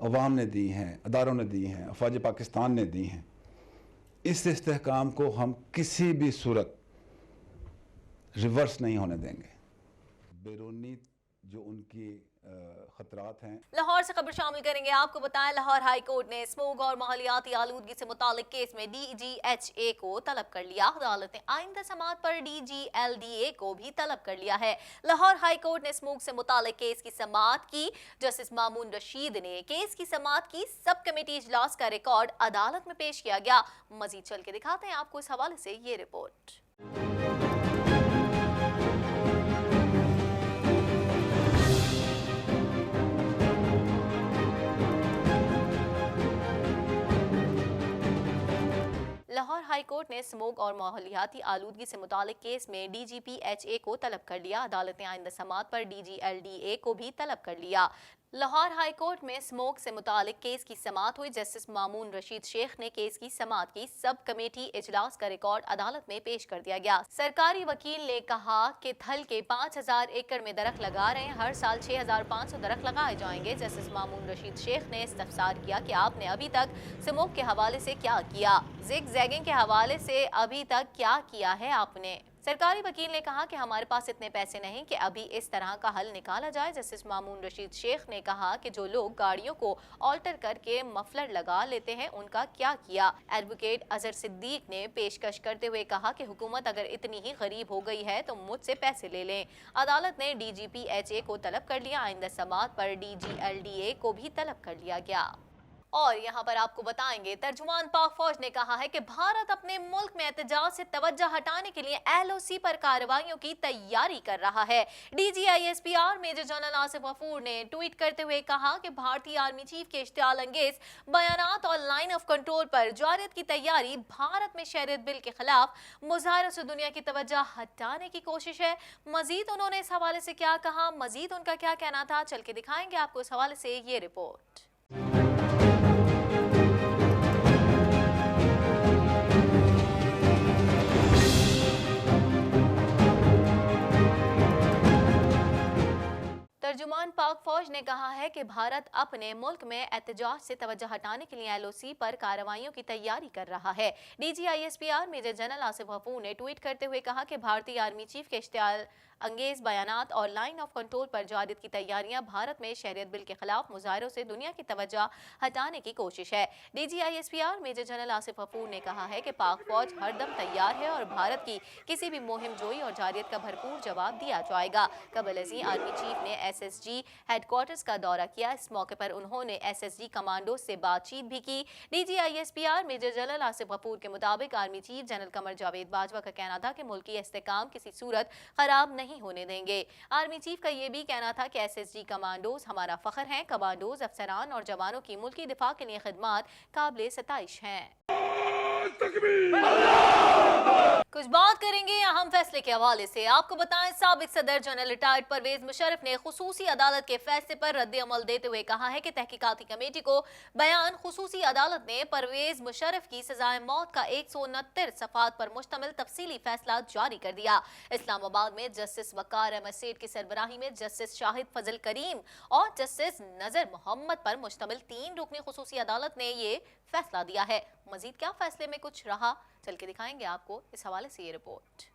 عوام نے دی ہیں، اداروں نے دی ہیں، افواج پاکستان نے دی ہیں، اس استحکام کو ہم کسی بھی صورت ریورس نہیں ہونے دیں گے۔ بیرونی جو ان کی خطرات ہیں۔ لاہور سے خبر شامل کریں گے، آپ کو بتائیں لاہور ہائی کورٹ نے اسموگ اور ماحولیاتی آلودگی سے متعلق کیس میں DGHA کو طلب کر لیا۔ عدالت نے آئندہ سماعت پر DGLDA کو بھی طلب کر لیا ہے۔ لاہور ہائی کورٹ نے اسموگ سے متعلق کیس کی سماعت کی۔ جسٹس مامون رشید نے کیس کی سماعت کی۔ سب کمیٹی اجلاس کا ریکارڈ عدالت میں پیش کیا گیا۔ مزید چل کے دکھاتے ہیں آپ کو اس حوالے سے یہ رپورٹ۔ لاہور ہائی کورٹ نے اسموگ اور ماحولیاتی آلودگی سے متعلق کیس میں DGPHA کو طلب کر لیا۔ عدالت نے آئندہ سماعت پر DGLDA کو بھی طلب کر لیا۔ لاہور ہائی کورٹ میں اسموگ سے متعلق کیس کی سماعت ہوئی۔ جسٹس مامون رشید شیخ نے کیس کی سماعت کی۔ سب کمیٹی اجلاس کا ریکارڈ عدالت میں پیش کر دیا گیا۔ سرکاری وکیل نے کہا کہ تھل کے 5000 ایکڑ میں درخت لگا رہے ہیں، ہر سال 6500 درخت لگائے جائیں گے۔ جسٹس مامون رشید شیخ نے استفسار کیا کہ آپ نے ابھی تک اسموگ کے حوالے سے کیا کیا، زگ زیگنگ کے حوالے سے ابھی تک کیا کیا ہے آپ نے۔ سرکاری وکیل نے کہا کہ ہمارے پاس اتنے پیسے نہیں کہ ابھی اس طرح کا حل نکالا جائے۔ جسٹس مامون رشید شیخ نے کہا کہ جو لوگ گاڑیوں کو آلٹر کر کے مفلر لگا لیتے ہیں ان کا کیا کیا۔ ایڈوکیٹ اظہر صدیق نے پیشکش کرتے ہوئے کہا کہ حکومت اگر اتنی ہی غریب ہو گئی ہے تو مجھ سے پیسے لے لیں۔ عدالت نے DGPHA کو طلب کر لیا۔ آئندہ سماعت پر DGLDA کو بھی طلب کر لیا گیا۔ اور یہاں پر آپ کو بتائیں گے، ترجمان پاک فوج نے کہا ہے کہ بھارت اپنے ملک میں احتجاج سے توجہ ہٹانے کے لیے LOC پر کارروائیوں کی تیاری کر رہا ہے۔ DGISPR میجر جنرل آصف غفور نے ٹویٹ کرتے ہوئے کہا کہ بھارتی آرمی چیف کے اشتعال انگیز بیانات اور لائن آف کنٹرول پر جارحیت کی تیاری بھارت میں شہریت بل کے خلاف مظاہروں سے دنیا کی توجہ ہٹانے کی کوشش ہے۔ مزید انہوں نے اس حوالے سے کیا کہا، مزید ان کا کیا کہنا تھا، چل کے دکھائیں گے آپ کو اس حوالے سے یہ رپورٹ۔ ترجمان پاک فوج نے کہا ہے کہ بھارت اپنے ملک میں احتجاج سے توجہ ہٹانے کے لیے LOC پر کارروائیوں کی تیاری کر رہا ہے۔ DGISPR میجر جنرل آصف غفور نے ٹویٹ کرتے ہوئے کہا کہ بھارتی آرمی چیف کے اشتعال انگیز بیانات اور لائن آف کنٹرول پر جارحیت کی تیاریاں بھارت میں شہریت بل کے خلاف مظاہروں سے دنیا کی توجہ ہٹانے کی کوشش ہے۔ DGISPR میجر جنرل آصف غفور نے کہا ہے کہ پاک فوج ہر دم تیار ہے اور بھارت کی کسی بھی مہم جوئی اور جارحیت کا بھرپور جواب دیا جائے گا۔ قبل ازیں آرمی چیف نے SSG ہیڈ کوارٹرز کا دورہ کیا۔ اس موقع پر انہوں نے SSG کمانڈو سے بات چیت بھی کی۔ DGISPR میجر جنرل آصف غفور کے مطابق army chief general Qamar Javed Bajwa کا کہنا تھا کہ ملکی استحکام کسی صورت خراب نہیں ہونے دیں گے۔ آرمی چیف کا یہ بھی کہنا تھا کہ SSG کمانڈوز ہمارا فخر ہیں۔ کمانڈوز افسران اور جوانوں کی ملکی دفاع کے لیے خدمات قابل ستائش ہیں۔ کچھ بات کریں گے اہم فیصلے کے حوالے سے۔ آپ کو بتائیں، سابق صدر جنرل ریٹائرڈ پرویز مشرف نے خصوصی عدالت کے فیصلے پر رد عمل دیتے ہوئے کہا ہے کہ تحقیقاتی کمیٹی کو بیان خصوصی عدالت نے پرویز مشرف کی سزائے موت کا 169 صفحات پر مشتمل تفصیلی فیصلہ جاری کر دیا۔ اسلام آباد میں جسٹس وقار احمد سیٹھ کی سربراہی میں جسٹس شاہد فضل کریم اور جسٹس نذر محمد پر مشتمل 3 رکنی خصوصی عدالت نے یہ فیصلہ دیا ہے۔ مزید کیا فیصلے میں کچھ رہا، چل کے دکھائیں گے آپ کو اس حوالے سے یہ رپورٹ۔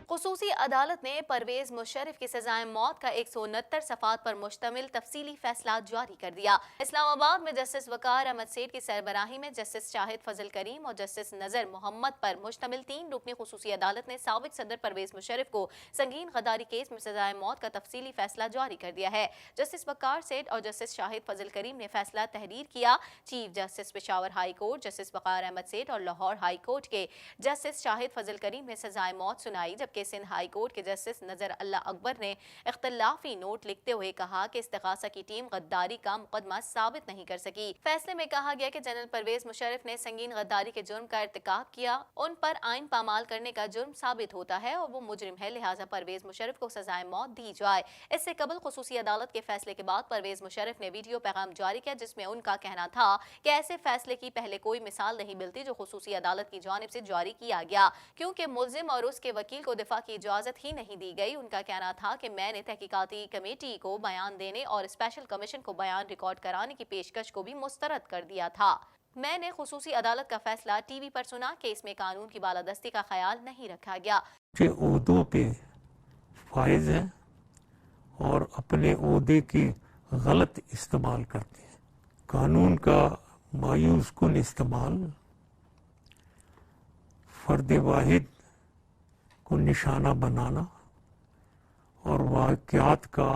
خصوصی عدالت نے پرویز مشرف کی سزائے موت کا 169 صفحات پر مشتمل تفصیلی فیصلہ جاری کر دیا۔ اسلام آباد میں جسٹس وقار احمد سیٹھ کی سربراہی میں جسٹس شاہد فضل کریم اور جسٹس نذر محمد پر مشتمل 3 رکنی خصوصی عدالت نے سابق صدر پرویز مشرف کو سنگین غداری کیس میں سزائے موت کا تفصیلی فیصلہ جاری کر دیا ہے۔ جسٹس وقار سیٹھ اور جسٹس شاہد فضل کریم نے فیصلہ تحریر کیا۔ Chief justice Peshawar high court justice Waqar Ahmed Seth اور لاہور ہائی کورٹ کے جسٹس شاہد فضل کریم نے سزائے موت سنائی، جبکہ سندھ ہائی کورٹ کے جسٹس نظر اللہ اکبر نے اختلافی نوٹ لکھتے ہوئے کہا کہ استغاثہ کی ٹیم غداری کا مقدمہ ثابت نہیں کر سکی۔ فیصلے میں کہا گیا کہ جنرل پرویز مشرف نے سنگین غداری کے جرم کا ارتکاب کیا، ان پر آئین پامال کرنے کا جرم ثابت ہوتا ہے اور وہ مجرم ہے، لہٰذا پرویز مشرف کو سزائے موت دی جائے۔ اس سے قبل خصوصی عدالت کے فیصلے کے بعد پرویز مشرف نے ویڈیو پیغام جاری کیا جس میں ان کا کہنا تھا کہ ایسے فیصلے کی پہلے کوئی مثال نہیں ملتی جو خصوصی عدالت کی جانب سے جاری کیا گیا، کیونکہ ملزم اور اس کے وکیل کو دفاع کی اجازت ہی نہیں دی گئی۔ ان کا کہنا تھا کہ میں نے تحقیقاتی کمیٹی کو بیان دینے اور اسپیشل کمیشن کو بیان ریکارڈ کرانے کی پیشکش کو بھی مسترد کر دیا تھا۔ میں نے خصوصی عدالت کا فیصلہ ٹی وی پر سنا کہ اس میں قانون کی بالادستی کا خیال نہیں رکھا گیا۔ عہدوں پہ فائز ہیں اور اپنے عہدے کی غلط استعمال کرتے ہیں۔ قانون کا مایوس کن استعمال فرد واحد کو نشانہ بنانا اور واقعات کا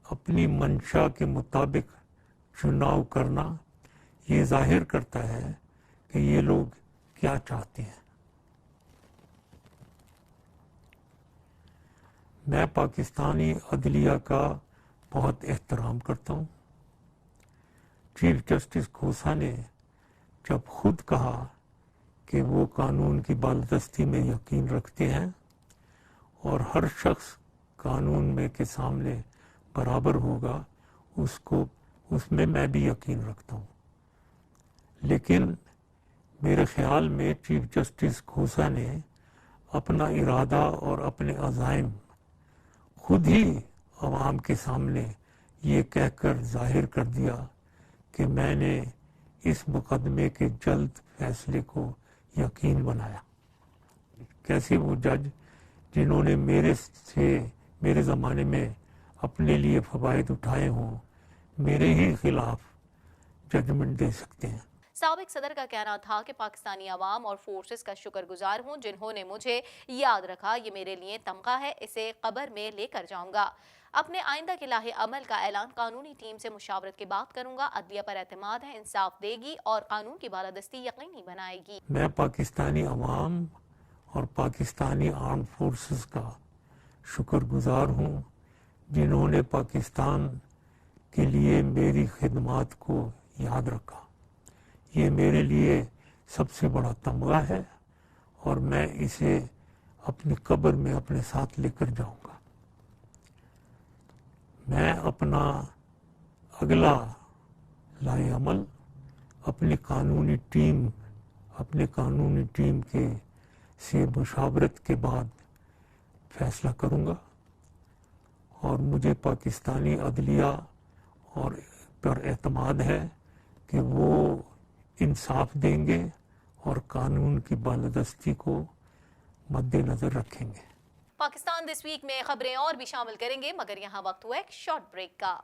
اپنی منشا کے مطابق چناؤ کرنا یہ ظاہر کرتا ہے کہ یہ لوگ کیا چاہتے ہیں۔ میں پاکستانی عدلیہ کا بہت احترام کرتا ہوں۔ چیف جسٹس کھوسا نے جب خود کہا کہ وہ قانون کی بالادستی میں یقین رکھتے ہیں اور ہر شخص قانون میں کے سامنے برابر ہوگا، اس میں بھی یقین رکھتا ہوں، لیکن میرے خیال میں چیف جسٹس کھوسا نے اپنا ارادہ اور اپنے عزائم خود ہی عوام کے سامنے یہ کہہ کر ظاہر کر دیا کہ میں نے اس مقدمے کے جلد فیصلے کو یقین بنایا۔ کیسے وہ جج جنہوں نے میرے زمانے میں اپنے لیے فوائد اٹھائے ہوں میرے ہی خلاف ججمنٹ دے سکتے ہیں؟ سابق صدر کا کہنا تھا کہ پاکستانی عوام اور فورسز کا شکر گزار ہوں جنہوں نے مجھے یاد رکھا، یہ میرے لیے تمغہ ہے، اسے قبر میں لے کر جاؤں گا۔ اپنے آئندہ کے لاہے عمل کا اعلان قانونی ٹیم سے مشاورت کے بعد کروں گا۔ عدلیہ پر اعتماد ہے، انصاف دے گی اور قانون کی بالادستی یقینی بنائے گی۔ میں پاکستانی عوام اور پاکستانی آرم فورسز کا شکر گزار ہوں جنہوں نے پاکستان کے لیے میری خدمات کو یاد رکھا۔ یہ میرے لیے سب سے بڑا تمغہ ہے اور میں اسے اپنی قبر میں اپنے ساتھ لے کر جاؤں گا۔ میں اپنا اگلا لائحہ عمل اپنی قانونی ٹیم کے سے مشاورت کے بعد فیصلہ کروں گا اور مجھے پاکستانی عدلیہ اور پر اعتماد ہے کہ وہ انصاف دیں گے اور قانون کی بالادستی کو مد نظر رکھیں گے۔ پاکستان دس ویک میں خبریں اور بھی شامل کریں گے، مگر یہاں وقت ہوا ایک شارٹ بریک کا۔